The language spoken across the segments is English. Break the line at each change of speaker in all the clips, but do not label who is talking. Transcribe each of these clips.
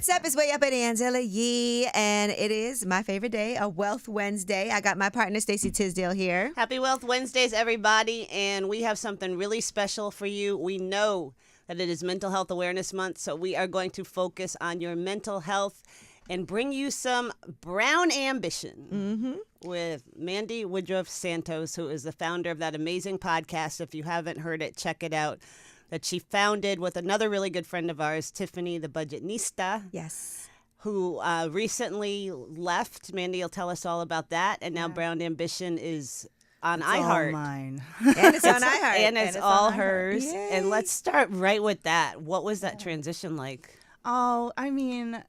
What's up? It's Way Up at Angela Yee, and it is my favorite day, a Wealth Wednesday. I got my partner, Stacey Tisdale, here.
Happy Wealth Wednesdays, everybody, and we have something really special for you. We know that it is Mental Health Awareness Month, so we are going to focus on your mental health and bring you some brown ambition with Mandi Woodruff Santos, who is the founder of that amazing podcast. If you haven't heard it, check it out. That she founded with another really good friend of ours, Tiffany, the Budgetnista.
Yes.
Who recently left. Mandi will tell us all about that. And now Brown Ambition is on iHeart.
It's all mine.
And it's on iHeart.
And it's all
on
hers.
Yay.
And let's start right with that. What was that transition like?
Oh, I mean,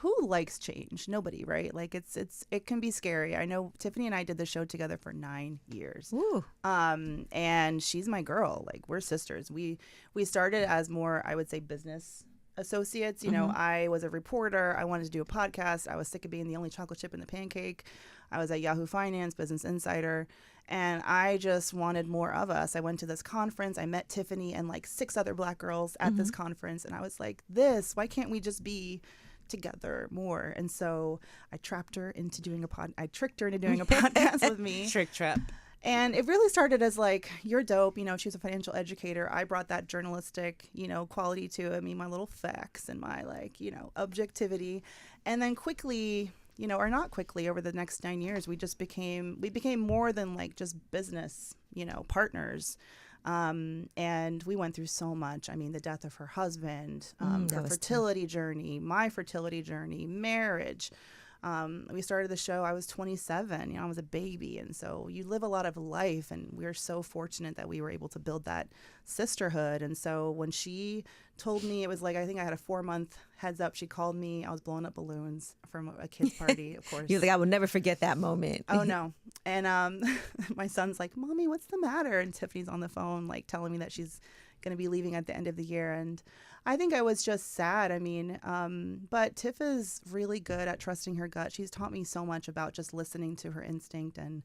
who likes change? Nobody, right? Like it can be scary. I know Tiffany and I did the show together for 9 years.
Ooh.
And she's my girl. Like, we're sisters. We started as more, I would say, business associates. You know, I was a reporter. I wanted to do a podcast. I was sick of being the only chocolate chip in the pancake. I was at Yahoo Finance, Business Insider, and I just wanted more of us. I went to this conference. I met Tiffany and like 6 other Black girls at this conference, and I was like, why can't we just be together more? And so I tricked her into doing a podcast with me.
Trick trap.
And it really started as like, you're dope. You know, she was a financial educator. I brought that journalistic, quality to it. I mean, my little facts and my objectivity. And then quickly, or not quickly, over the next 9 years, we became more than like just business, partners. And we went through so much. I mean, the death of her husband, her fertility journey, my fertility journey, marriage. We started the show, I was 27, I was a baby. And so you live a lot of life, and we're so fortunate that we were able to build that sisterhood. And so when she told me, it was like, I think I had a 4-month heads up. She called me. I was blowing up balloons from a kid's party, of course.
You're like, I will never forget that moment.
Oh, no. And my son's like, Mommy, what's the matter? And Tiffany's on the phone, like, telling me that she's going to be leaving at the end of the year. And I think I was just sad. I mean, but Tiff is really good at trusting her gut. She's taught me so much about just listening to her instinct. And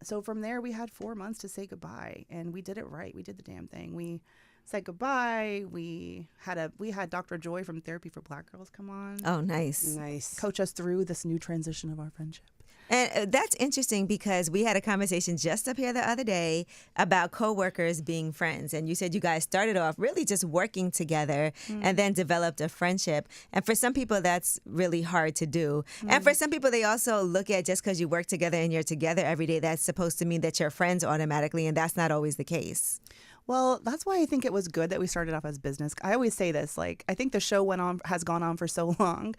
so from there, we had 4 months to say goodbye, and we did it right. We did the damn thing. We said goodbye. We had Dr. Joy from Therapy for Black Girls come on.
Oh, nice.
Nice.
Coach us through this new transition of our friendship.
And that's interesting because we had a conversation just up here the other day about coworkers being friends. And you said you guys started off really just working together and then developed a friendship. And for some people, that's really hard to do. And for some people, they also look at just because you work together and you're together every day, that's supposed to mean that you're friends automatically. And that's not always the case.
Well, that's why I think it was good that we started off as business. I always say this, like, I think the show has gone on for so long,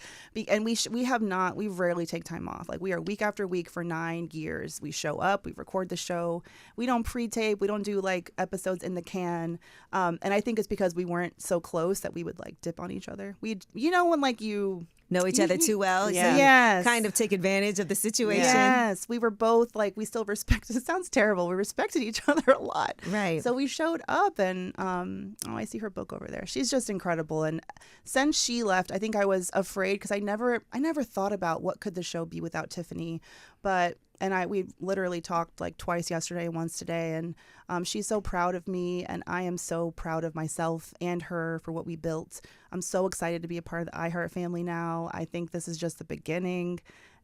and we rarely take time off. Like, we are week after week for 9 years. We show up, we record the show. We don't pre-tape. We don't do like episodes in the can. And I think it's because we weren't so close that we would like dip on each other. When like you
know each other too well.
Yeah.
So
Yes.
kind of take advantage of the situation.
Yes. We were both like, we still respected, it sounds terrible. We respected each other a lot.
Right.
So we showed up, and I see her book over there. She's just incredible. And since she left, I think I was afraid because I never thought about what could the show be without Tiffany. We literally talked like twice yesterday and once today, and she's so proud of me, and I am so proud of myself and her for what we built. I'm so excited to be a part of the iHeart family now. I think this is just the beginning.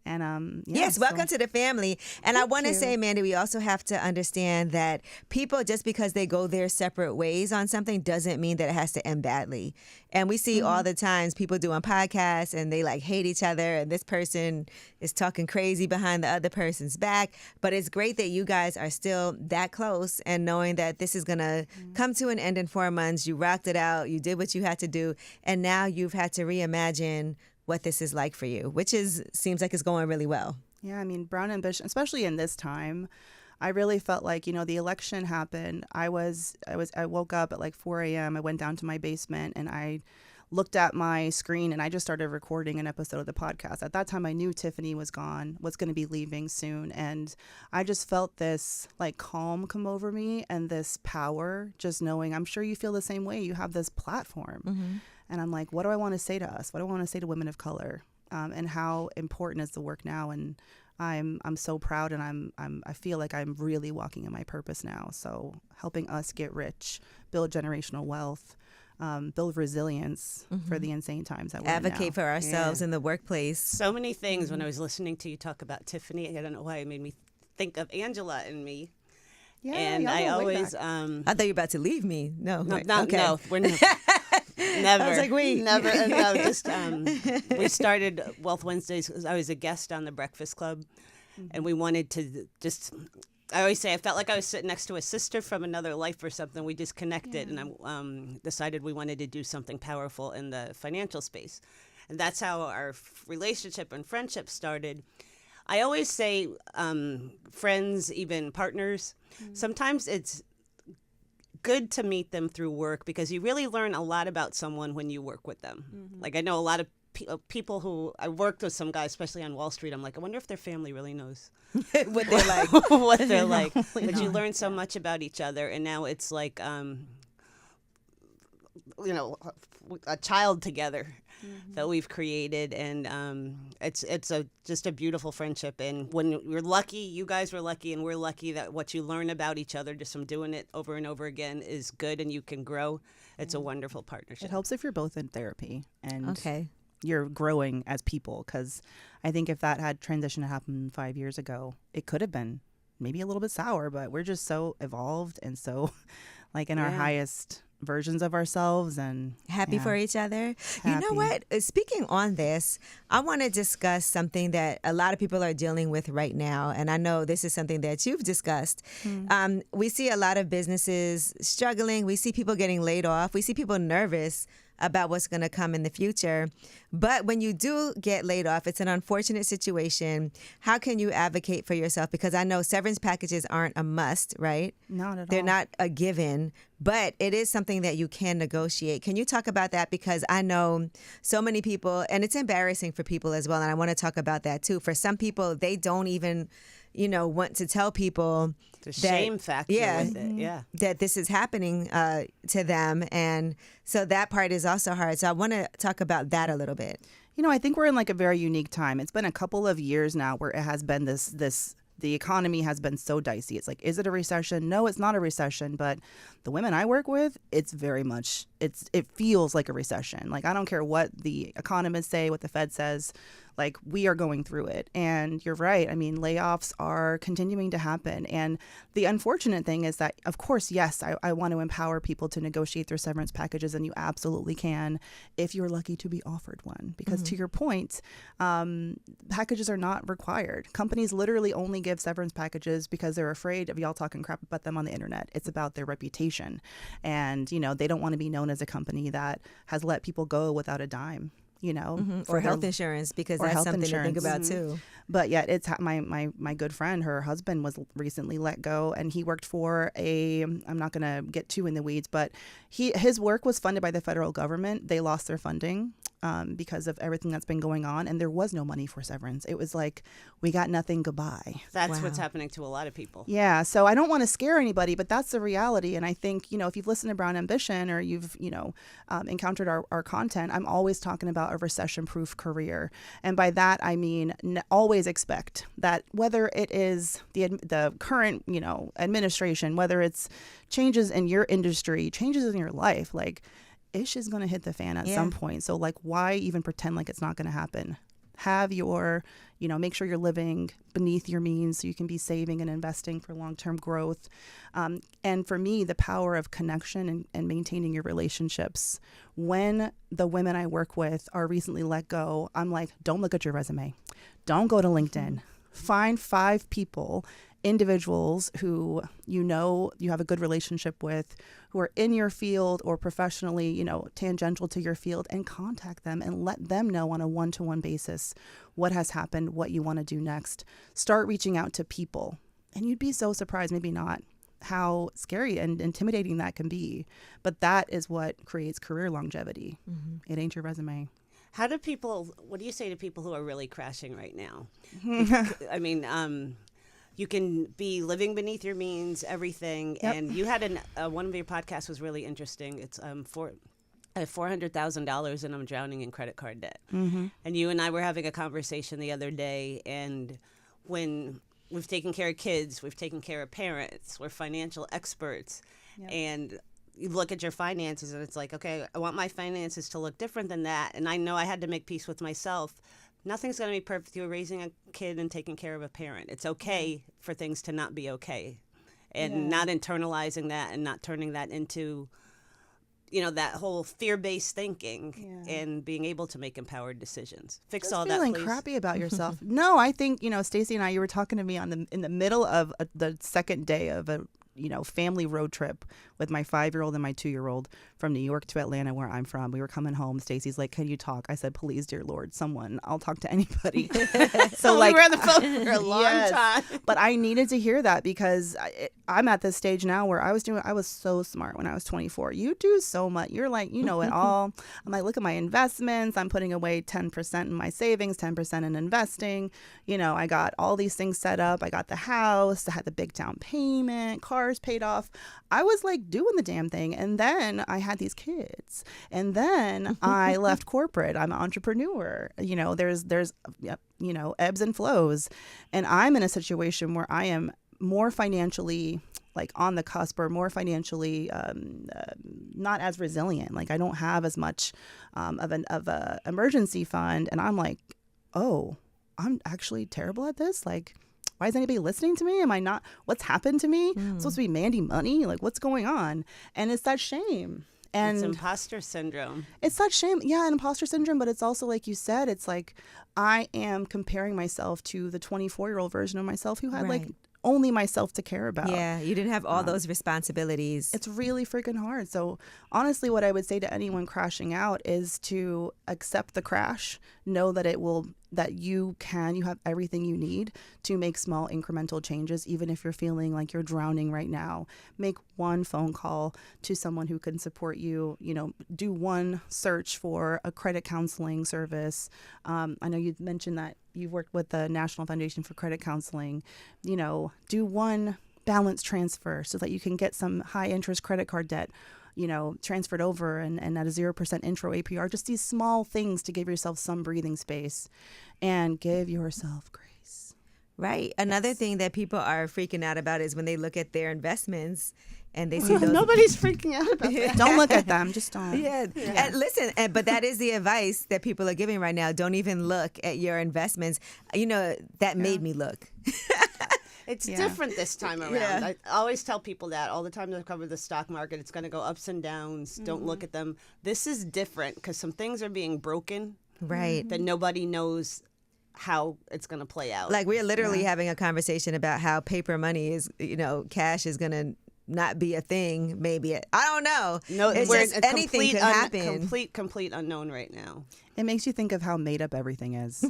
And
yes, welcome to the family. And I want to
you.
say, Mandi, we also have to understand that people, just because they go their separate ways on something, doesn't mean that it has to end badly. And we see all the times people doing podcasts and they like hate each other, and this person is talking crazy behind the other person's back. But it's great that you guys are still that close, and knowing that this is going to come to an end in 4 months. You rocked it out. You did what you had to do. And now you've had to reimagine what this is like for you, which seems like it's going really well.
Yeah, I mean, Brown Ambition, especially in this time, I really felt like, the election happened. I woke up at like 4 a.m. I went down to my basement and I looked at my screen and I just started recording an episode of the podcast. At that time, I knew Tiffany was going to be leaving soon. And I just felt this like calm come over me and this power, just knowing, I'm sure you feel the same way. You have this platform. And I'm like, what do I want to say to us? What do I want to say to women of color? And how important is the work now? And I'm so proud, and I feel like I'm really walking in my purpose now. So helping us get rich, build generational wealth, build resilience for the insane times that we're
Advocate
in now.
for ourselves
Yeah.
in the workplace.
So many things. When I was listening to you talk about Tiffany, I don't know why it made me think of Angela and me.
Yeah,
And
y'all
I
go way
always,
back.
I thought you were about to leave me. No,
no,
wait,
no,
okay.
no, we're never.
I was like, wait.
Never. No, just we started Wealth Wednesdays because I was a guest on the Breakfast Club, and we wanted to just. I always say I felt like I was sitting next to a sister from another life or something. We just connected, and I decided we wanted to do something powerful in the financial space, and that's how our relationship and friendship started. I always say, friends, even partners, sometimes it's good to meet them through work because you really learn a lot about someone when you work with them. Like I know a lot of people who I worked with, some guys, especially on Wall Street. I'm like, I wonder if their family really knows
What they're like.
what they're like.
Probably
But you
not.
learn so much about each other, and now it's like, a child together that we've created, and it's just a beautiful friendship. And when we're lucky, you guys were lucky, and we're lucky that what you learn about each other just from doing it over and over again is good, and you can grow. It's a wonderful partnership.
It helps if you're both in therapy and
Okay.
you're growing as people, because I think if that had transition to happen 5 years ago, it could have been maybe a little bit sour, but we're just so evolved and so like in our
Yeah.
highest versions of ourselves and
Happy
yeah.
for each other. You know
Happy.
what? Speaking on this, I want to discuss something that a lot of people are dealing with right now. And I know this is something that you've discussed. We see a lot of businesses struggling. We see people getting laid off. We see people nervous about what's going to come in the future. But when you do get laid off, it's an unfortunate situation. How can you advocate for yourself? Because I know severance packages aren't a must, right?
Not at
They're
all.
not a given, but it is something that you can negotiate. Can you talk about that? Because I know so many people, and it's embarrassing for people as well, and I want to talk about that too. For some people, they don't even, want to tell people
The shame factor with it, yeah.
that this is happening to them. And so that part is also hard. So I want to talk about that a little bit.
I think we're in like a very unique time. It's been a couple of years now where it has been the economy has been so dicey. It's like, is it a recession? No, it's not a recession. But the women I work with, it's very much, it feels like a recession. Like, I don't care what the economists say, what the Fed says, like, we are going through it. And you're right. I mean, layoffs are continuing to happen. And the unfortunate thing is that, of course, yes, I want to empower people to negotiate their severance packages, and you absolutely can if you're lucky to be offered one. Because to your point, packages are not required. Companies literally only give severance packages because they're afraid of y'all talking crap about them on the internet. It's about their reputation. And, they don't want to be known as a company that has let people go without a dime.
Or health insurance, because
or
that's
health
something to think
insurance.
about too.
But yet it's my good friend, her husband was recently let go, and he worked for I'm not going to get too in the weeds, but his work was funded by the federal government. They lost their funding because of everything that's been going on, and there was no money for severance. It was like, we got nothing, goodbye.
That's
Wow.
what's happening to a lot of people.
Yeah, so I don't want to scare anybody, but that's the reality. And I think, if you've listened to Brown Ambition or you've, encountered our content, I'm always talking about a recession-proof career. And by that, I mean, always expect that whether it is the current, administration, whether it's changes in your industry, changes in your life, like, ish is going to hit the fan at some point. So, like, why even pretend like it's not going to happen? Have your, make sure you're living beneath your means so you can be saving and investing for long-term growth. And for me, the power of connection and maintaining your relationships. When the women I work with are recently let go, I'm like, don't look at your resume. Don't go to LinkedIn. Find 5 people, individuals who you have a good relationship with, who are in your field or professionally, tangential to your field, and contact them and let them know on a one-to-one basis what has happened, what you want to do next. Start reaching out to people. And you'd be so surprised, maybe not, how scary and intimidating that can be. But that is what creates career longevity. It ain't your resume.
What do you say to people who are really crashing right now? I mean, you can be living beneath your means, everything.
Yep.
And you had one of your podcasts was really interesting. It's I have $400,000 and I'm drowning in credit card debt. And you and I were having a conversation the other day, and when we've taken care of kids, we've taken care of parents, we're financial experts. Yep. And you look at your finances and it's like, okay, I want my finances to look different than that. And I know I had to make peace with myself. Nothing's going to be perfect. You're raising a kid and taking care of a parent. It's okay for things to not be okay. And not internalizing that and not turning that into, that whole fear-based thinking and being able to make empowered decisions. Fix
Just
all that,
feeling
please.
crappy about yourself. No, I think, Stacey and I, you were talking to me in the middle of the second day of a family road trip with my 5-year-old and my 2-year-old from New York to Atlanta, where I'm from. We were coming home. Stacey's like, "Can you talk?" I said, "Please, dear Lord, someone. I'll talk to anybody." So
we were on the phone for a long time.
But I needed to hear that because I'm at this stage now where I was so smart when I was 24. You do so much. You're like, you know it all. I'm like, look at my investments. I'm putting away 10% in my savings, 10% in investing. I got all these things set up. I got the house. I had the big down payment, cars paid off. I was like doing the damn thing. And then I had these kids. And then I left corporate. I'm an entrepreneur. There's ebbs and flows. And I'm in a situation where I am more financially like on the cusp, or more financially not as resilient. Like I don't have as much of a emergency fund. And I'm like, oh, I'm actually terrible at this. Like, why is anybody listening to me? Am I not? What's happened to me? I'm supposed to be Mandi money? Like, what's going on? And it's that shame. And
it's imposter syndrome.
It's that shame. Yeah, an imposter syndrome. But it's also, like you said, it's like I am comparing myself to the 24-year-old version of myself who had like only myself to care about.
Yeah, you didn't have all those responsibilities.
It's really freaking hard. So honestly, what I would say to anyone crashing out is to accept the crash, know that you have everything you need to make small incremental changes. Even if you're feeling like you're drowning right now, make one phone call to someone who can support you. Do one search for a credit counseling service. I know you mentioned that you've worked with the National Foundation for Credit Counseling. Do one balance transfer so that you can get some high interest credit card debt transferred over and at a 0% intro APR. Just these small things to give yourself some breathing space and give yourself grace.
Right. Another thing that people are freaking out about is when they look at their investments and they see those.
Nobody's freaking out about that.
Don't look at them. Just don't.
Yeah. And listen, but that is the advice that people are giving right now. Don't even look at your investments. That made me look.
It's different this time around.
Yeah.
I always tell people that all the time to cover the stock market. It's going to go ups and downs. Don't look at them. This is different because some things are being broken.
Right.
That nobody knows how it's going to play out.
Like we're literally having a conversation about how paper money is, cash is going to not be a thing. Maybe I don't know.
No,
it's
we're
just anything could happen.
Complete unknown right now.
It makes you think of how made up everything is.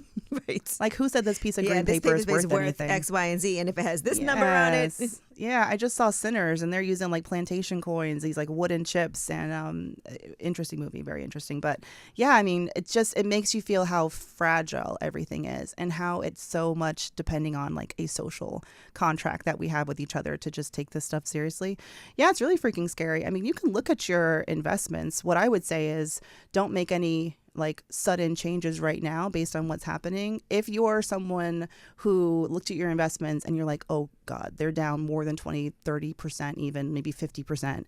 Right.
Like who said this piece of green
this
paper is
paper's
worth anything?
X, Y, and Z, and if it has this number on it.
Yeah, I just saw Sinners, and they're using like plantation coins, these like wooden chips, and interesting movie, very interesting. But yeah, I mean, it makes you feel how fragile everything is, and how it's so much depending on like a social contract that we have with each other to just take this stuff seriously. Yeah, it's really freaking scary. I mean, you can look at your investments. What I would say is don't make any like sudden changes right now based on what's happening. If you're someone who looked at your investments and you're like, oh God, they're down more than 20, 30%, even maybe 50%,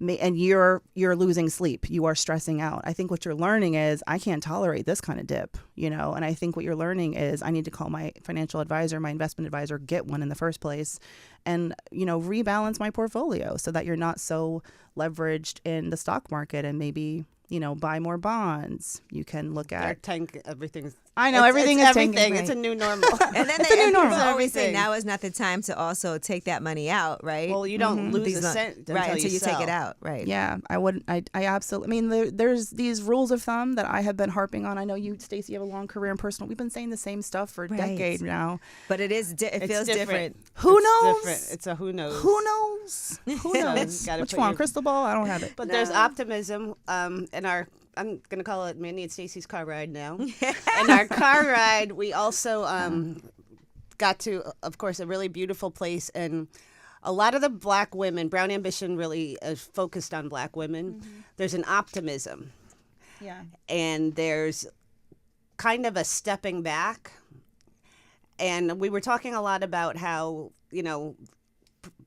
and you're losing sleep, you are stressing out. I think what you're learning is I can't tolerate this kind of dip, and I think what you're learning is I need to call my financial advisor, my investment advisor, get one in the first place, and, rebalance my portfolio so that you're not so leveraged in the stock market, and maybe buy more bonds. You can look at
everything's.
I know everything is
everything.
tanking.
It's a new normal.
And then
it's a new normal.
People always say now is not the time to also take that money out, right?
Well, you don't lose a cent
until you
sell.
take it out, right?
Yeah, I wouldn't. I absolutely. I mean, there's these rules of thumb that I have been harping on. I know you, Stacey, have a long career in personal. We've been saying the same stuff for decades now.
But it is. It feels different.
Who knows?
Different. It's a who knows.
Who knows? Who knows? Which one? Crystal ball? I don't have it.
But there's optimism in our. I'm going to call it Mandi and Stacey's car ride now. In our car ride, we also got to, of course, a really beautiful place. And a lot of the Black women, Brown Ambition really is focused on Black women. Mm-hmm. There's an optimism.
Yeah.
And there's kind of a stepping back. And we were talking a lot about how,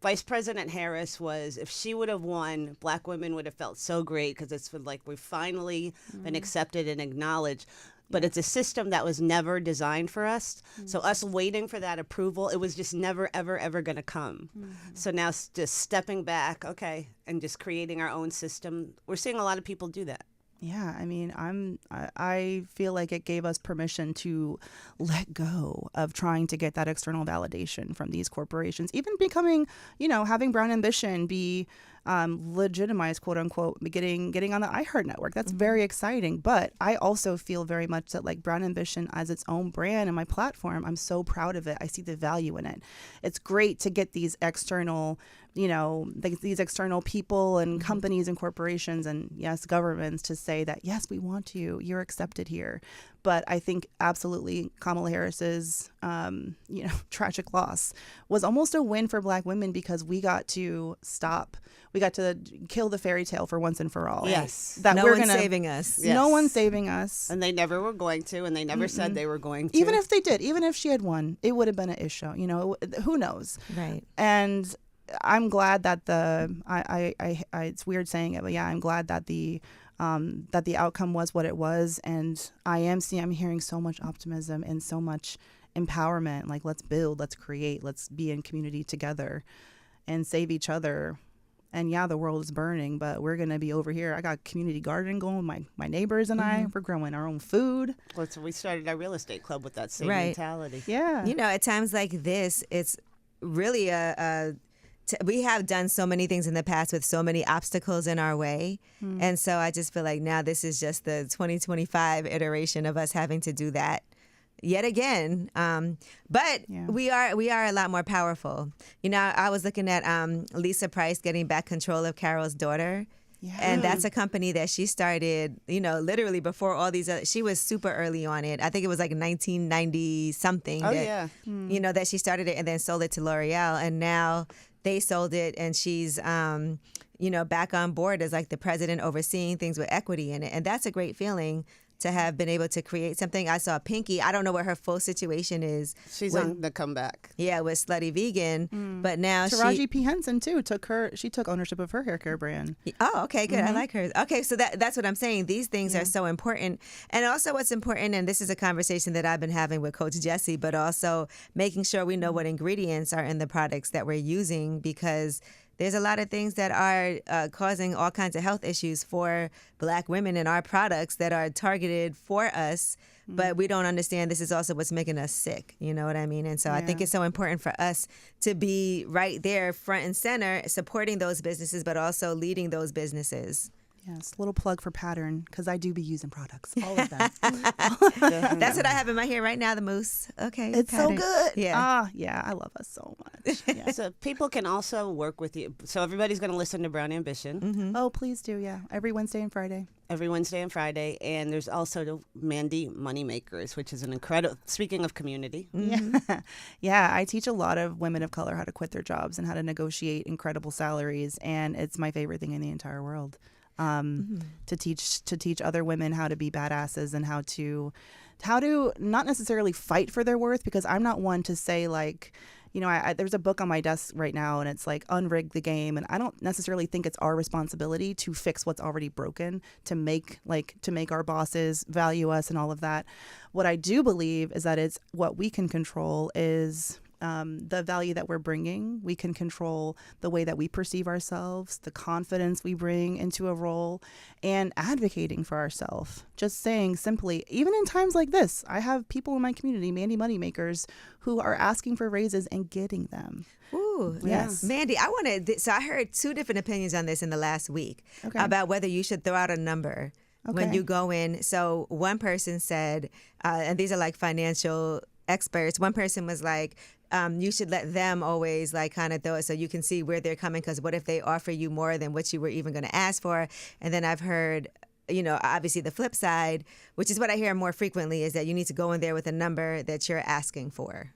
Vice President Harris was, if she would have won, Black women would have felt so great because it's like we've finally been accepted and acknowledged. But it's a system that was never designed for us. So us waiting for that approval, it was just never, ever, ever going to come. So now just stepping back, okay, and just creating our own system. We're seeing a lot of people do that.
Yeah, I mean, I feel like it gave us permission to let go of trying to get that external validation from these corporations, even becoming, having Brown Ambition be legitimized, quote unquote, getting on the iHeart network. That's very exciting. But I also feel very much that like Brown Ambition as its own brand and my platform, I'm so proud of it. I see the value in it. It's great to get these external, these external people and companies and corporations and yes, governments to say that, yes, we want you, you're accepted here. But I think absolutely Kamala Harris's, tragic loss was almost a win for Black women because we got to kill the fairy tale for once and for all.
Yes.
That
No
we're
one's
gonna,
saving us.
Yes.
No one's saving us.
And they never were going to, and they never said they were going to.
Even if they did, even if she had won, it would have been an issue. Who knows?
Right.
And I'm glad that it's weird saying it, but yeah, I'm glad that the outcome was what it was. And I'm hearing so much optimism and so much empowerment. Like, let's build, let's create, let's be in community together and save each other. And yeah, the world is burning, but we're going to be over here. I got community gardening going. My neighbors and I, we're growing our own food.
Well, so we started our real estate club with that same
Right.
mentality.
Yeah.
At times like this, it's really we have done so many things in the past with so many obstacles in our way. And so I just feel like now this is just the 2025 iteration of us having to do that yet again. But
Yeah.
we are a lot more powerful. I was looking at Lisa Price getting back control of Carol's daughter.
Yeah.
And that's a company that she started, literally before all these other, she was super early on it. I think it was like 1990 something.
Oh,
that,
yeah.
that she started it and then sold it to L'Oreal. And now they sold it and she's, back on board as like the president overseeing things with equity in it. And that's a great feeling to have been able to create something. I saw Pinky. I don't know what her full situation is.
She's on the comeback.
Yeah, with Slutty Vegan. But now
Taraji P. Henson too took ownership of her hair care brand.
Oh, okay, good. I like hers. Okay, so that's what I'm saying. These things are so important. And also what's important, and this is a conversation that I've been having with Coach Jesse, but also making sure we know what ingredients are in the products that we're using, because there's a lot of things that are causing all kinds of health issues for Black women in our products that are targeted for us, but we don't understand this is also what's making us sick. You know what I mean? And so I think it's so important for us to be right there, front and center, supporting those businesses, but also leading those businesses.
Yes, little plug for Pattern, because I do be using products, all of them.
That's what I have in my hair right now, the mousse. Okay.
It's so
Pattern.
good.
Yeah.
Yeah, I love us so much. Yeah.
So people can also work with you. So everybody's going to listen to Brown Ambition
Oh, please do, yeah. Every Wednesday and Friday.
every Wednesday and Friday. And there's also the Mandi Moneymakers, which is an incredible, speaking of community.
Yeah. Yeah, I teach a lot of women of color how to quit their jobs and how to negotiate incredible salaries. And it's my favorite thing in the entire world. To teach other women how to be badasses and how to not necessarily fight for their worth, because I'm not one to say like, there's a book on my desk right now and it's like Unrig the Game, and I don't necessarily think it's our responsibility to fix what's already broken, to make our bosses value us and all of that. What I do believe is that it's what we can control is the value that we're bringing. We can control the way that we perceive ourselves, the confidence we bring into a role, and advocating for ourselves. Just saying simply, even in times like this, I have people in my community, Mandi Moneymakers, who are asking for raises and getting them.
Ooh,
Yes.
Mandi, so I heard two different opinions on this in the last week about whether you should throw out a number when
Okay.
you go in. So one person said, and these are like financial experts, one person was like, you should let them always like kind of throw it so you can see where they're coming, because what if they offer you more than what you were even going to ask for? And then I've heard, obviously the flip side, which is what I hear more frequently, is that you need to go in there with a number that you're asking for.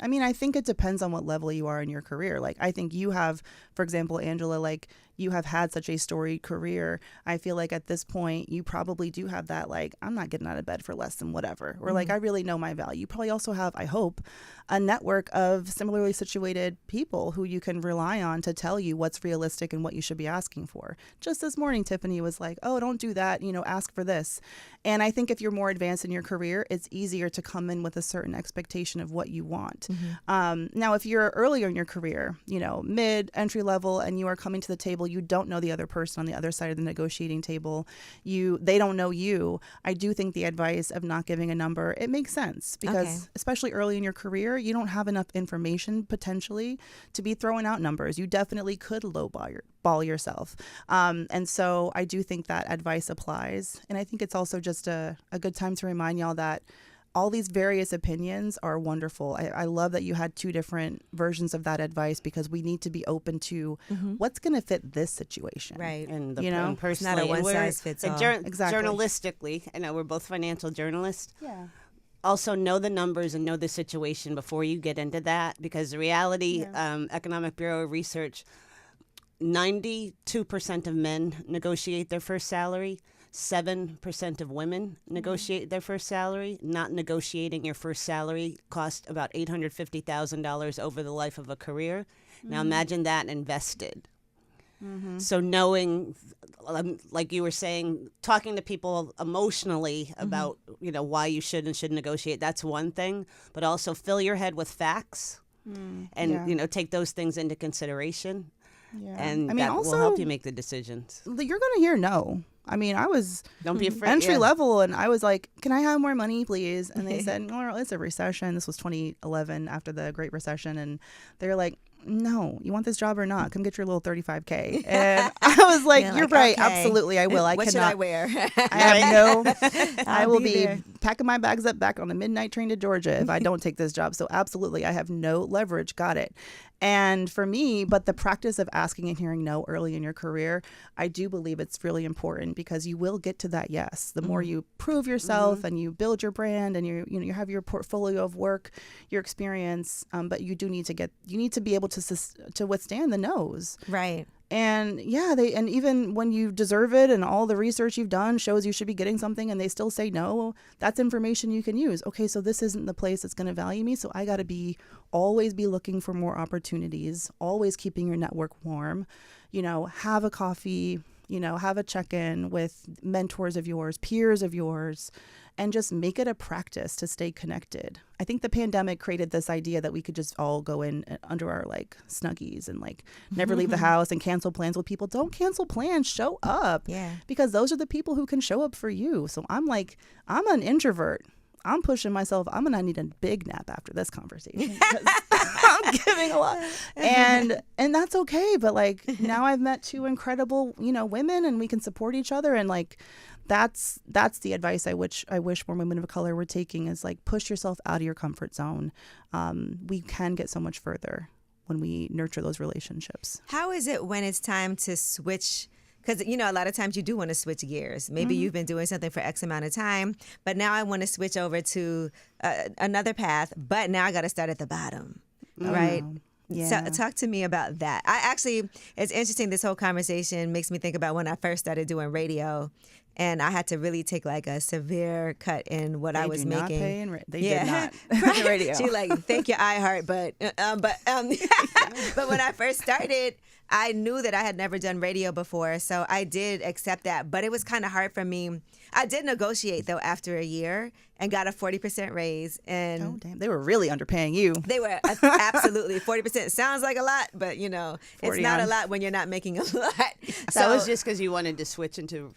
I mean, I think it depends on what level you are in your career. Like, I think you have, for example, Angela, like, you have had such a storied career. I feel like at this point, you probably do have that, like, I'm not getting out of bed for less than whatever. Or, like, I really know my value. You probably also have, I hope, a network of similarly situated people who you can rely on to tell you what's realistic and what you should be asking for. Just this morning, Tiffany was like, oh, don't do that, ask for this. And I think if you're more advanced in your career, it's easier to come in with a certain expectation of what you want. Now, if you're earlier in your career, mid, entry level, and you are coming to the table, you don't know the other person on the other side of the negotiating table. They don't know you. I do think the advice of not giving a number, it makes sense because especially early in your career, you don't have enough information potentially to be throwing out numbers. You definitely could lowball yourself. And so I do think that advice applies. And I think it's also just a good time to remind y'all that all these various opinions are wonderful. I love that you had two different versions of that advice because we need to be open to what's going to fit this situation.
Right.
And
and personally, it's not a one size fits all.
Exactly.
Journalistically, I know we're both financial journalists.
Yeah.
Also know the numbers and know the situation before you get into that, because the reality, Economic Bureau research, 92% of men negotiate their first salary. 7% of women negotiate their first salary. Not negotiating your first salary costs about $850,000 over the life of a career. Now imagine that invested. So knowing, like you were saying, talking to people emotionally about, why you should and shouldn't negotiate, that's one thing. But also fill your head with facts and, take those things into consideration. Yeah. And that also will help you make the decisions.
You're going to hear no. I mean, I was
Don't be afraid.
entry level, and I was like, can I have more money, please? And they said, well, it's a recession. This was 2011 after the Great Recession. And they're like, no, you want this job or not? Come get your little $35K. And I was like, you're right. Okay. Absolutely, I will.
What should I wear?
I will be packing my bags up back on the midnight train to Georgia if I don't take this job. So absolutely, I have no leverage. Got it. And for me, but the practice of asking and hearing no early in your career, I do believe it's really important because you will get to that yes. The more you prove yourself and you build your brand and you have your portfolio of work, your experience, but you need to be able to withstand the no's.
Right.
And and even when you deserve it and all the research you've done shows you should be getting something and they still say no, that's information you can use. Okay, so this isn't the place that's going to value me, so I got to always be looking for more opportunities, always keeping your network warm, have a coffee, have a check-in with mentors of yours, peers of yours, and just make it a practice to stay connected. I think the pandemic created this idea that we could just all go in under our Snuggies and never leave the house and cancel plans with people. Don't cancel plans, show up. Yeah. Because those are the people who can show up for you. So I'm an introvert. I'm pushing myself. I'm going to need a big nap after this conversation. I'm giving a lot. And that's okay. But now I've met two incredible, women and we can support each other. And that's the advice I wish more women of color were taking is push yourself out of your comfort zone. We can get so much further when we nurture those relationships.
How is it when it's time to switch? Because, a lot of times you do want to switch gears. Maybe you've been doing something for X amount of time, but now I want to switch over to another path, but now I got to start at the bottom, right? Yeah. So talk to me about that. It's interesting. This whole conversation makes me think about when I first started doing radio. And I had to really take a severe cut in what I was making.
They did not pay radio.
She thank you, iHeart, but when I first started, I knew that I had never done radio before, so I did accept that. But it was kind of hard for me. I did negotiate though after a year and got a 40% raise. And
oh damn, they were really underpaying you.
They were absolutely 40%. Sounds like a lot, but it's not a lot when you're not making a lot.
So it was just because you wanted to switch into.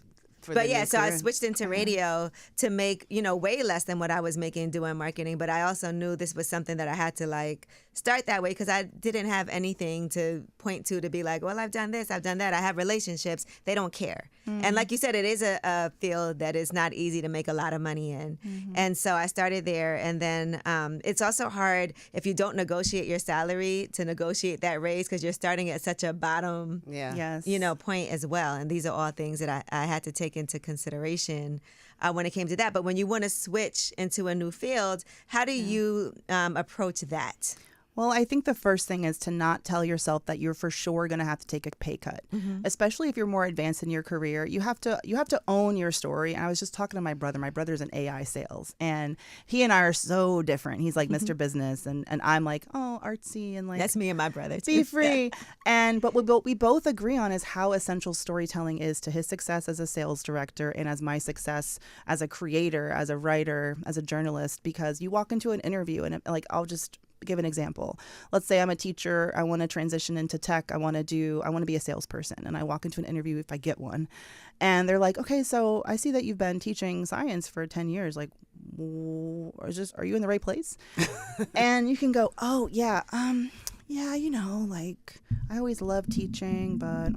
So
I switched into radio to make, way less than what I was making doing marketing. But I also knew this was something that I had to start that way because I didn't have anything to point to be well, I've done this, I've done that. I have relationships. They don't care. And like you said, it is a field that is not easy to make a lot of money in. And so I started there. And then it's also hard if you don't negotiate your salary to negotiate that raise because you're starting at such a bottom point as well. And these are all things that I had to take take into consideration when it came to that. But when you want to switch into a new field, how do you approach that?
Well, I think the first thing is to not tell yourself that you're for sure going to have to take a pay cut, especially if you're more advanced in your career. You have to own your story. And I was just talking to my brother. My brother's in AI sales, and he and I are so different. He's like Mr. Business, and I'm like, oh, artsy, and like
That's me and my brother too.
be free. And but we both agree on is how essential storytelling is to his success as a sales director and as my success as a creator, as a writer, as a journalist. Because you walk into an interview, and like I'll just give an example. Let's say I'm a teacher. I want to transition into tech. I want to be a salesperson. And I walk into an interview if I get one. And they're like, okay, so I see that you've been teaching science for 10 years. Like, are you in the right place? And you can go, oh, yeah, like I always loved teaching, but,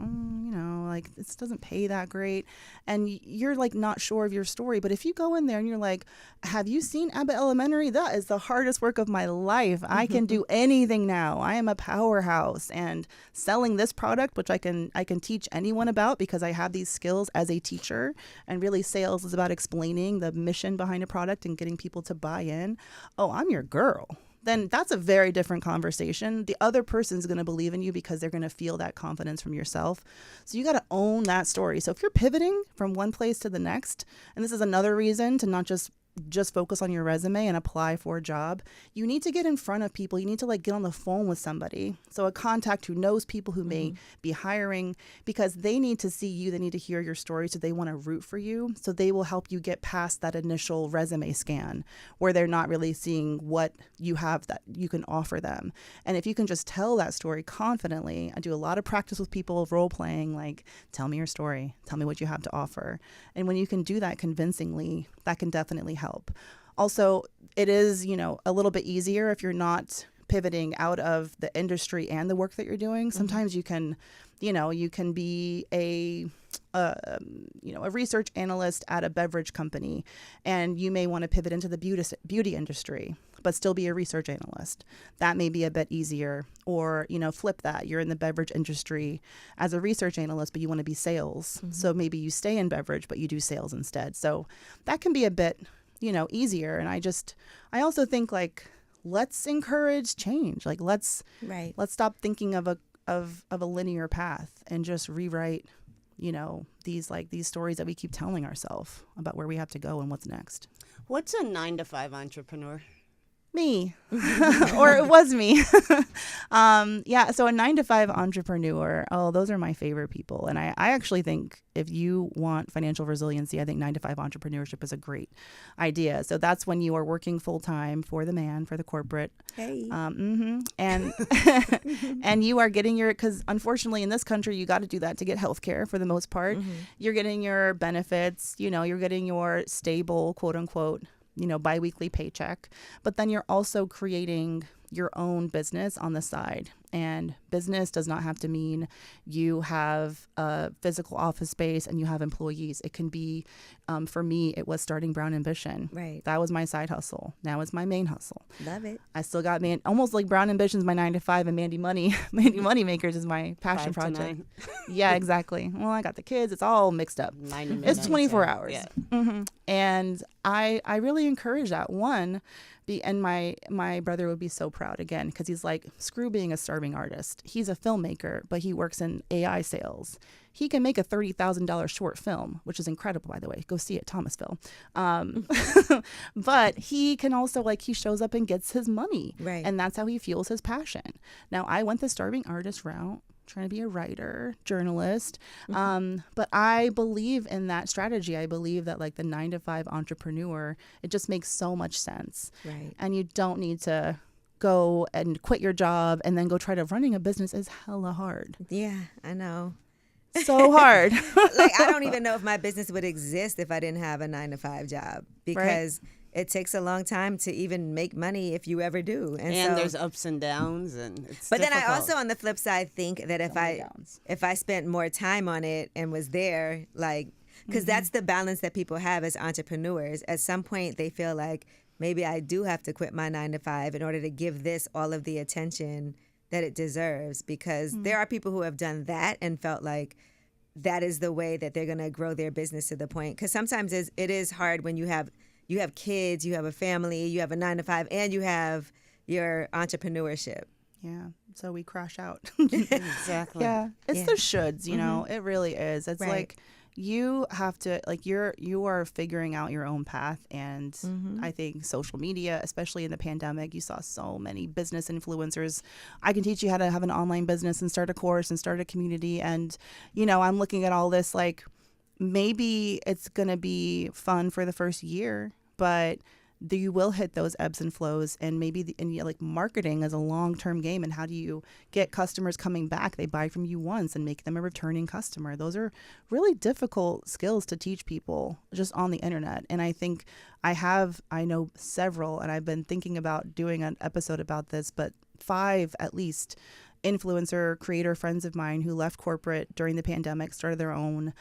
like this doesn't pay that great. And you're like not sure of your story. But if you go in there and you're like, have you seen Abbott Elementary? That is the hardest work of my life. I can do anything now. I am a powerhouse, and selling this product, which I can teach anyone about because I have these skills as a teacher. And really sales is about explaining the mission behind a product and getting people to buy in. Oh, I'm your girl. Then that's a very different conversation. The other person's going to believe in you because they're going to feel that confidence from yourself. So you got to own that story. So if you're pivoting from one place to the next, and this is another reason to not just focus on your resume and apply for a job, you need to get in front of people. You need to like get on the phone with somebody. So a contact who knows people who may be hiring, because they need to see you. They need to hear your story. So they want to root for you. So they will help you get past that initial resume scan where they're not really seeing what you have that you can offer them. And if you can just tell that story confidently, I do a lot of practice with people, role playing, like, tell me your story, tell me what you have to offer. And when you can do that convincingly, that can definitely help. Also, it is, a little bit easier if you're not pivoting out of the industry and the work that you're doing. Sometimes you can be a research analyst at a beverage company, and you may want to pivot into the beauty industry, but still be a research analyst. That may be a bit easier. Or, flip that. You're in the beverage industry as a research analyst, but you want to be sales. So maybe you stay in beverage, but you do sales instead. So that can be a bit, easier. And I also think like, let's encourage change. Like let's stop thinking of a linear path and just rewrite, these stories that we keep telling ourselves about where we have to go and what's next.
What's a 9-to-5 entrepreneur?
Me. Or it was me. So a 9-to-5 entrepreneur, those are my favorite people. And I actually think if you want financial resiliency, I think 9-to-5 entrepreneurship is a great idea. So that's when you are working full time for the man, for the corporate.
Hey.
And and you are getting because unfortunately in this country, you got to do that to get health care for the most part. You're getting your benefits, you're getting your stable, quote unquote, biweekly paycheck, but then you're also creating your own business on the side. And business does not have to mean you have a physical office space and you have employees. It can be, for me, it was starting Brown Ambition.
Right.
That was my side hustle. Now it's my main hustle.
Love it.
I still got almost like Brown Ambition's my 9-to-5 and Mandy Money Makers is my passion
5 to
project.
9.
Yeah, exactly. Well, I got the kids. It's all mixed up.
9 to midnight,
It's 24 hours.
Yeah.
And I really encourage that. And my brother would be so proud again, because he's like, screw being a starving artist. He's a filmmaker, but he works in AI sales. He can make a $30,000 short film, which is incredible, by the way. Go see it, Thomasville. But he can also, he shows up and gets his money.
Right.
And that's how he fuels his passion. Now, I went the starving artist route, trying to be a writer, journalist. But I believe in that strategy. I believe that the 9-to-5 entrepreneur, it just makes so much sense.
Right.
And you don't need to go and quit your job and then go try to running a business is hella hard.
Yeah, I know.
So hard.
I don't even know if my business would exist if I didn't have a 9-to-5 job, because it takes a long time to even make money if you ever do. And so,
there's ups and downs, and it's
But
difficult.
then I also, on the flip side, think that if I spent more time on it and was there, because that's the balance that people have as entrepreneurs. At some point, they feel like maybe I do have to quit my 9-to-5 in order to give this all of the attention that it deserves, because there are people who have done that and felt like that is the way that they're going to grow their business to the point. Because sometimes it is hard when you have kids, you have a family, you have a 9-to-5, and you have your entrepreneurship.
Yeah. So we crash out.
Exactly.
Yeah. It's the shoulds, you know, it really is. It's
Right.
like you have to, like, you are figuring out your own path. And I think social media, especially in the pandemic, you saw so many business influencers. I can teach you how to have an online business and start a course and start a community. And, you know, I'm looking at all this like, maybe it's going to be fun for the first year, but you will hit those ebbs and flows. And maybe like marketing is a long-term game. And how do you get customers coming back? They buy from you once and make them a returning customer. Those are really difficult skills to teach people just on the internet. And I think I know several, and I've been thinking about doing an episode about this, but 5 at least influencer creator friends of mine who left corporate during the pandemic, started their own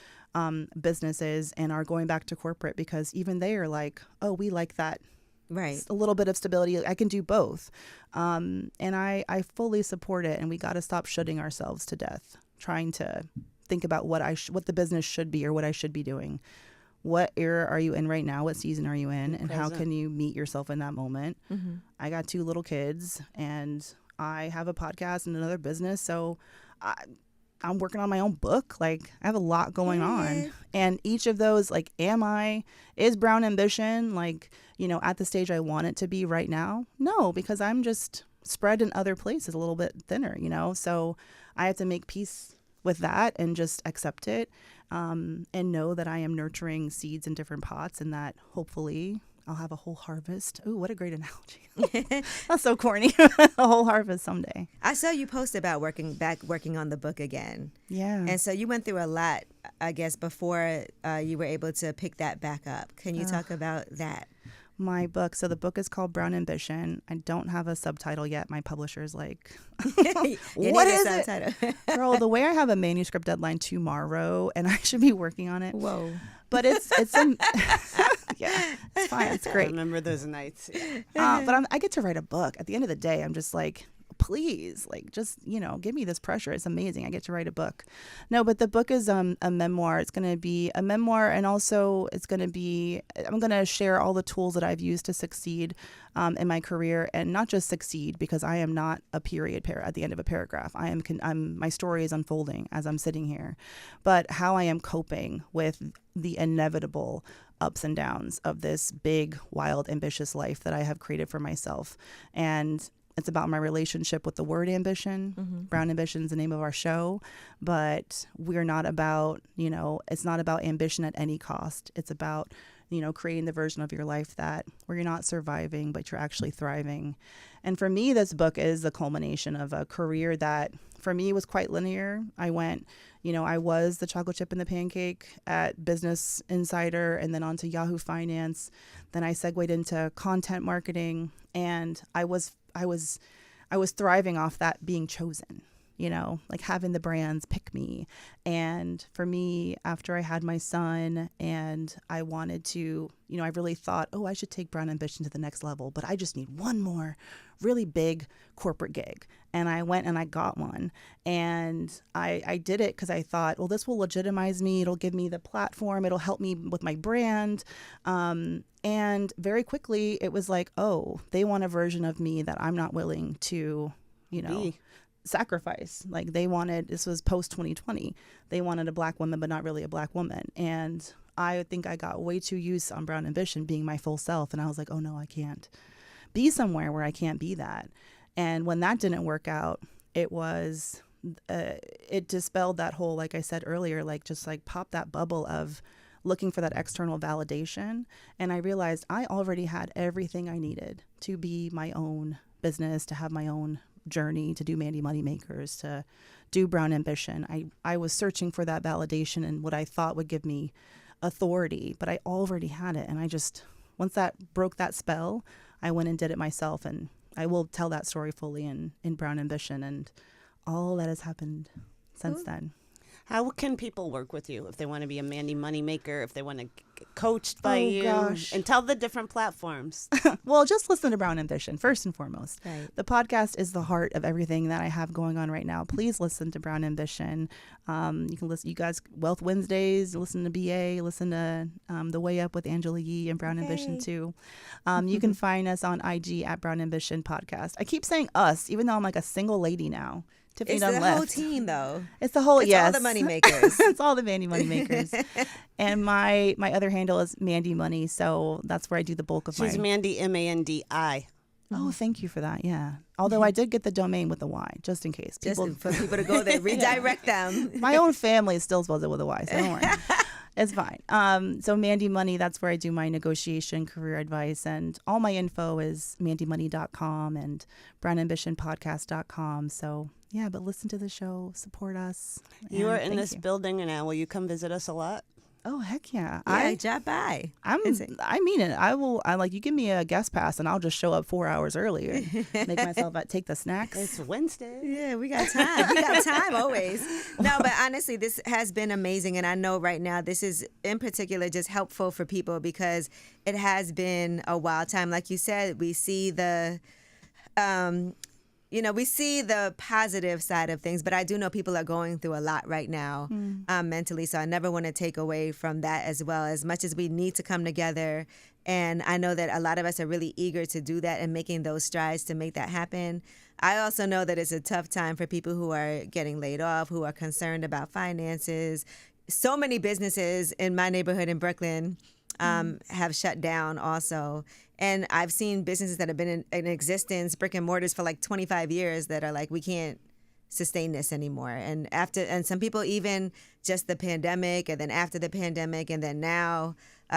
businesses, and are going back to corporate because even they are like, oh, we like that.
Right.
A little bit of stability. I can do both. And I fully support it. And we got to stop shoulding ourselves to death, trying to think about what the business should be or what I should be doing. What era are you in right now? What season are you in? And how can you meet yourself in that moment? I got 2 little kids, and I have a podcast and another business. So I'm working on my own book. Like, I have a lot going on. And each of those, like, is Brown Ambition, like, you know, at the stage I want it to be right now? No, because I'm just spread in other places a little bit thinner, you know? So I have to make peace with that and just accept it, and know that I am nurturing seeds in different pots, and that hopefully I'll have a whole harvest. Ooh, what a great analogy. That's so corny. A whole harvest someday.
I saw you post about working on the book again.
Yeah.
And so you went through a lot, I guess, before you were able to pick that back up. Can you talk about that?
My book. So the book is called Brown Ambition. I don't have a subtitle yet. My publisher's like, what is it? Girl, the way I have a manuscript deadline tomorrow, and I should be working on it.
Whoa.
But it's yeah, it's fine. It's great.
I remember those nights.
But I get to write a book. At the end of the day, I'm just like, please, like, just, you know, give me this pressure. It's amazing. I get to write a book. No, but the book is a memoir. It's going to be a memoir, and also I'm going to share all the tools that I've used to succeed in my career, and not just succeed, because I am not a period at the end of a paragraph. My story is unfolding as I'm sitting here, but how I am coping with the inevitable ups and downs of this big, wild, ambitious life that I have created for myself. And it's about my relationship with the word ambition. Brown Ambition is the name of our show, but we're not about, you know, it's not about ambition at any cost. It's about, you know, creating the version of your life where you're not surviving, but you're actually thriving. And for me, this book is the culmination of a career that for me was quite linear. I was the chocolate chip and the pancake at Business Insider, and then onto Yahoo Finance. Then I segued into content marketing, and I was thriving off that being chosen, you know, like having the brands pick me. And for me, after I had my son and I wanted to, you know, I really thought, oh, I should take Brown Ambition to the next level, but I just need one more really big corporate gig. And I went and I got one, and I did it because I thought, well, this will legitimize me. It'll give me the platform. It'll help me with my brand. And very quickly it was like, oh, they want a version of me that I'm not willing to, you know, sacrifice. Like, this was post 2020. They wanted a Black woman, but not really a Black woman. And I think I got way too used on Brown Ambition being my full self. And I was like, oh no, I can't be somewhere where I can't be that. And when that didn't work out, it dispelled that whole, like I said earlier, like just like pop that bubble of looking for that external validation. And I realized I already had everything I needed to be my own business, to have my own journey, to do Mandi Moneymakers, to do Brown Ambition. I was searching for that validation and what I thought would give me authority, but I already had it. And once that broke that spell, I went and did it myself. And I will tell that story fully in Brown Ambition and all that has happened since then.
How can people work with you if they want to be a Mandi Moneymaker, if they want to coached by you?
Gosh.
And tell the different platforms.
Well, just listen to Brown Ambition first and foremost.
Right.
The podcast is the heart of everything that I have going on right now. Please listen to Brown Ambition. You can listen. You guys, Wealth Wednesdays. Listen to BA. Listen to The Way Up with Angela Yee and Brown Ambition too. You can find us on IG at Brown Ambition Podcast. I keep saying us, even though I'm like a single lady now. Tiffany
It's
done
the
left.
whole team, though.
It's the whole,
It's
yes.
all the money makers.
It's all the money makers. And my other handle is Mandi Money, so that's where I do the bulk of
She's
my.
Mandi, Mandi.
Oh, thank you for that. Yeah. Although I did get the domain with the Y, just in case.
Just for people to go there, redirect them.
My own family is still spelled it with a Y, so don't worry. It's fine. So Mandi Money, that's where I do my negotiation, career advice, and all my info is mandymoney.com and brownambitionpodcast.com. So yeah, but listen to the show, support us.
You
and
are in
thank
this
you.
building now. Will you come visit us a lot?
Oh heck yeah!
Yeah, drop by.
I mean it. I will. I like you give me a guest pass and I'll just show up 4 hours earlier. Make myself take the snacks.
It's Wednesday.
Yeah, we got time. We got time always. No, but honestly, this has been amazing. And I know right now this is in particular just helpful for people because it has been a wild time. Like you said, we see the we see the positive side of things, but I do know people are going through a lot right now mentally. So I never want to take away from that as well, as much as we need to come together. And I know that a lot of us are really eager to do that and making those strides to make that happen. I also know that it's a tough time for people who are getting laid off, who are concerned about finances. So many businesses in my neighborhood in Brooklyn have shut down also. And I've seen businesses that have been in existence, brick and mortars for like 25 years that are like, we can't sustain this anymore. And some people even just the pandemic and then after the pandemic and then now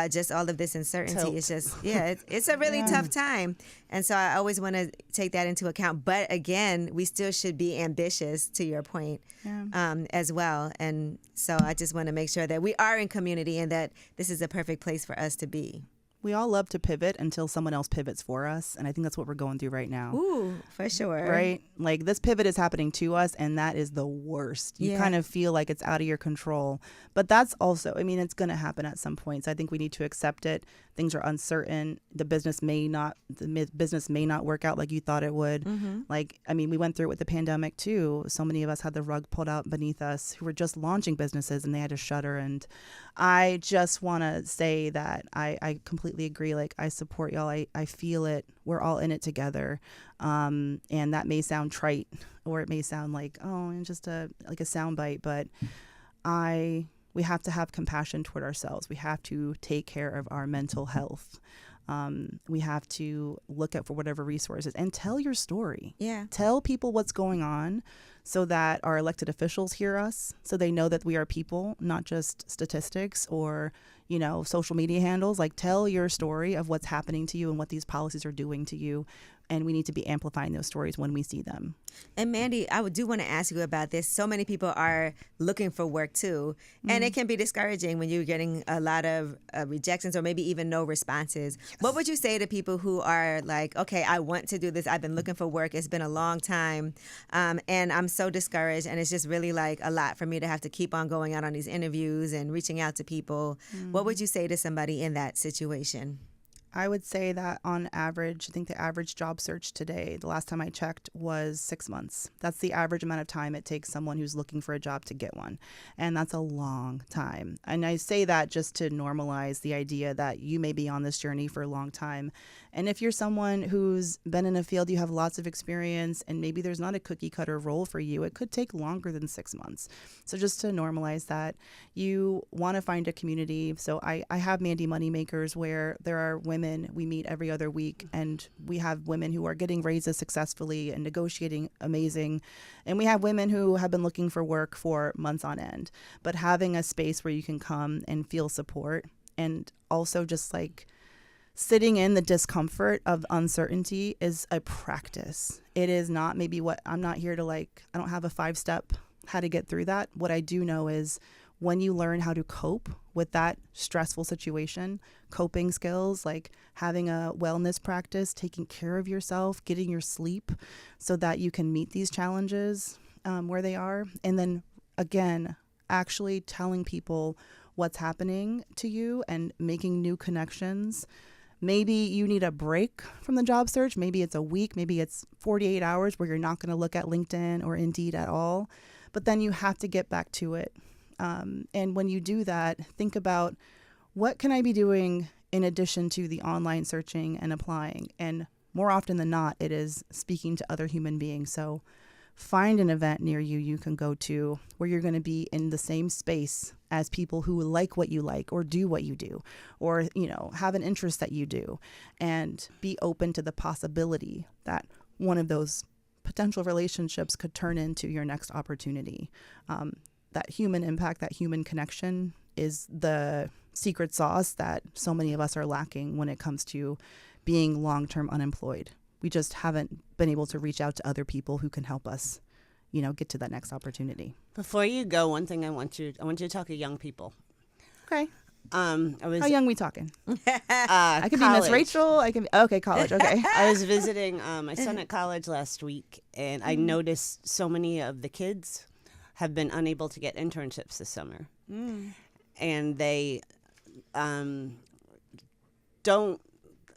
just all of this uncertainty is just, it's a really tough time. And so I always want to take that into account. But again, we still should be ambitious to your point as well. And so I just want to make sure that we are in community and that this is a perfect place for us to be.
We all love to pivot until someone else pivots for us. And I think that's what we're going through right now.
Ooh, for sure.
Right? Like this pivot is happening to us and that is the worst. You kind of feel like it's out of your control. But that's also, I mean, it's going to happen at some point. So I think we need to accept it. Things are uncertain. The business may not work out like you thought it would. Like, I mean, we went through it with the pandemic too. So many of us had the rug pulled out beneath us who were just launching businesses and they had to shutter. And I just want to say that I completely agree. Like, I support y'all. I feel it. We're all in it together. And that may sound trite or it may sound like, oh, and just a soundbite, but we have to have compassion toward ourselves. We have to take care of our mental health. We have to look at for whatever resources and tell your story.
Yeah.
Tell people what's going on so that our elected officials hear us, so they know that we are people, not just statistics or, social media handles. Like, tell your story of what's happening to you and what these policies are doing to you. And we need to be amplifying those stories when we see them.
And Mandi, I do want to ask you about this. So many people are looking for work too. And it can be discouraging when you're getting a lot of rejections or maybe even no responses. Yes. What would you say to people who are like, okay, I want to do this. I've been looking for work. It's been a long time. And I'm so discouraged. And it's just really like a lot for me to have to keep on going out on these interviews and reaching out to people. What would you say to somebody in that situation?
I would say that on average, I think the average job search today, the last time I checked, was 6 months. That's the average amount of time it takes someone who's looking for a job to get one. And that's a long time. And I say that just to normalize the idea that you may be on this journey for a long time. And if you're someone who's been in a field, you have lots of experience, and maybe there's not a cookie cutter role for you, it could take longer than 6 months. So just to normalize that, you want to find a community. So I have Mandi Moneymakers where there are women we meet every other week, and we have women who are getting raises successfully and negotiating amazing. And we have women who have been looking for work for months on end. But having a space where you can come and feel support, and also just like sitting in the discomfort of uncertainty is a practice. It is not maybe what I'm not here to I don't have a 5-step how to get through that. What I do know is when you learn how to cope with that stressful situation, coping skills, like having a wellness practice, taking care of yourself, getting your sleep so that you can meet these challenges where they are. And then again, actually telling people what's happening to you and making new connections. Maybe you need a break from the job search. Maybe it's a week. Maybe it's 48 hours where you're not going to look at LinkedIn or Indeed at all. But then you have to get back to it. And when you do that, think about, what can I be doing in addition to the online searching and applying? And more often than not, it is speaking to other human beings. So find an event near you can go to where you're going to be in the same space as people who like what you like or do what you do, or, have an interest that you do, and be open to the possibility that one of those potential relationships could turn into your next opportunity. That human impact, that human connection is the secret sauce that so many of us are lacking when it comes to being long-term unemployed. We just haven't been able to reach out to other people who can help us, get to that next opportunity.
Before you go, one thing I want you to talk to young people.
Okay.
How
young we talking?
I
could be Miss Rachel. Okay, college. Okay.
I was visiting my son at college last week, and I noticed so many of the kids have been unable to get internships this summer. And they don't,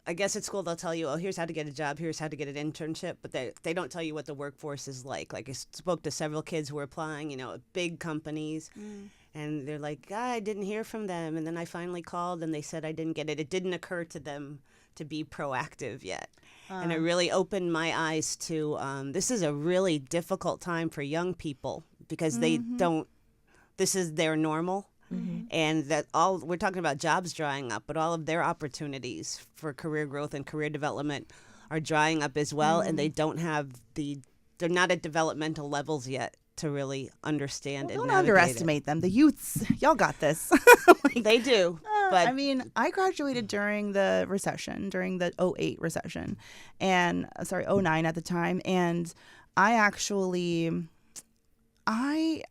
I guess at school they'll tell you, oh, here's how to get a job, here's how to get an internship, but they don't tell you what the workforce is like. Like, I spoke to several kids who were applying, at big companies, and they're like, I didn't hear from them, and then I finally called, and they said I didn't get it. It didn't occur to them to be proactive yet. And it really opened my eyes to, this is a really difficult time for young people, because they don't, this is their normal. And that we're talking about jobs drying up, but all of their opportunities for career growth and career development are drying up as well. And they don't have they're not at developmental levels yet to really understand and
don't
navigate
underestimate them. The youths, y'all got this.
They do. But
I graduated during the recession, during the 08 recession, and 09 at the time. And I actually, I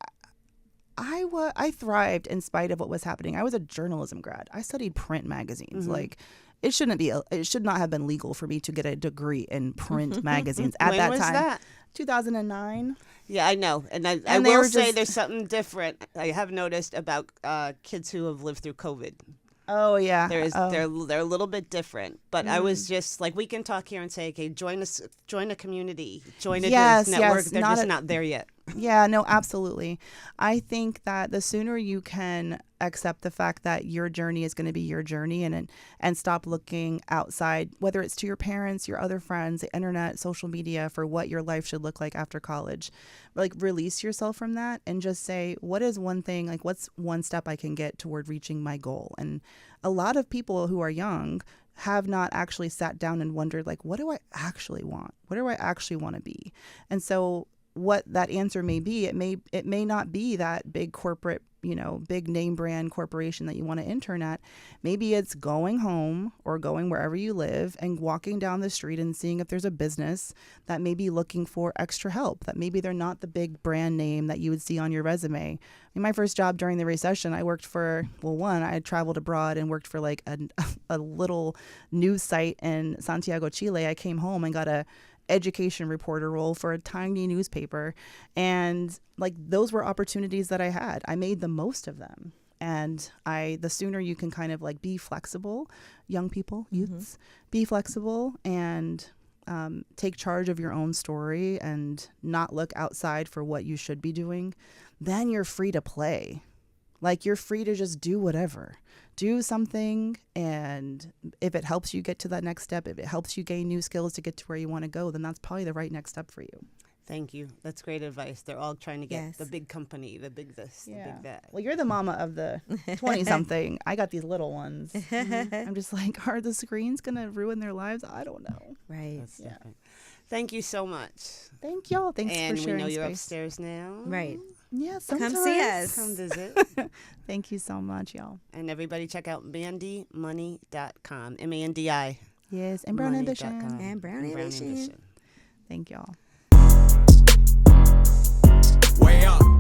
thrived in spite of what was happening. I was a journalism grad. I studied print magazines. Like, it should not have been legal for me to get a degree in print magazines at that time. When was that? 2009.
Yeah, I know. And I will say there's something different I have noticed about kids who have lived through COVID.
Oh, yeah.
They're a little bit different. But I was just like, we can talk here and say, okay, join a community, join a network. They're just not there yet.
Yeah, no, absolutely. I think that the sooner you can accept the fact that your journey is going to be your journey, and stop looking outside, whether it's to your parents, your other friends, the internet, social media, for what your life should look like after college. Like, release yourself from that and just say, what is one thing, like, what's one step I can get toward reaching my goal? And a lot of people who are young have not actually sat down and wondered, like, what do I actually want? What do I actually want to be? And so what that answer may be, it may not be that big corporate, big name brand corporation that you want to intern at. Maybe it's going home or going wherever you live and walking down the street and seeing if there's a business that may be looking for extra help, that maybe they're not the big brand name that you would see on your resume. My first job during the recession, I worked for, I had traveled abroad and worked for like a little news site in Santiago, Chile. I came home and got a education reporter role for a tiny newspaper, and like, those were opportunities that I had. I made the most of them. And the sooner you can kind of like be flexible, young people, youths, be flexible and take charge of your own story and not look outside for what you should be doing, then you're free to play. Like, you're free to just do whatever. Do something, and if it helps you get to that next step, if it helps you gain new skills to get to where you want to go, then that's probably the right next step for you.
Thank you. That's great advice. They're all trying to get the big company, the big this, the big that.
Well, you're the mama of the 20-something. I got these little ones. I'm just like, are the screens going to ruin their lives? I don't know.
Right.
That's different. Thank you so much.
Thank y'all. Thanks for sharing space.
And we know you're upstairs now.
Right.
Yeah, sometimes.
Come see us.
Come visit.
Thank you so much, y'all.
And everybody check out mandimoney.com. MANDI.
Yes, and Brown Ambition.
And Brown Ambition.
Thank y'all.
Way up.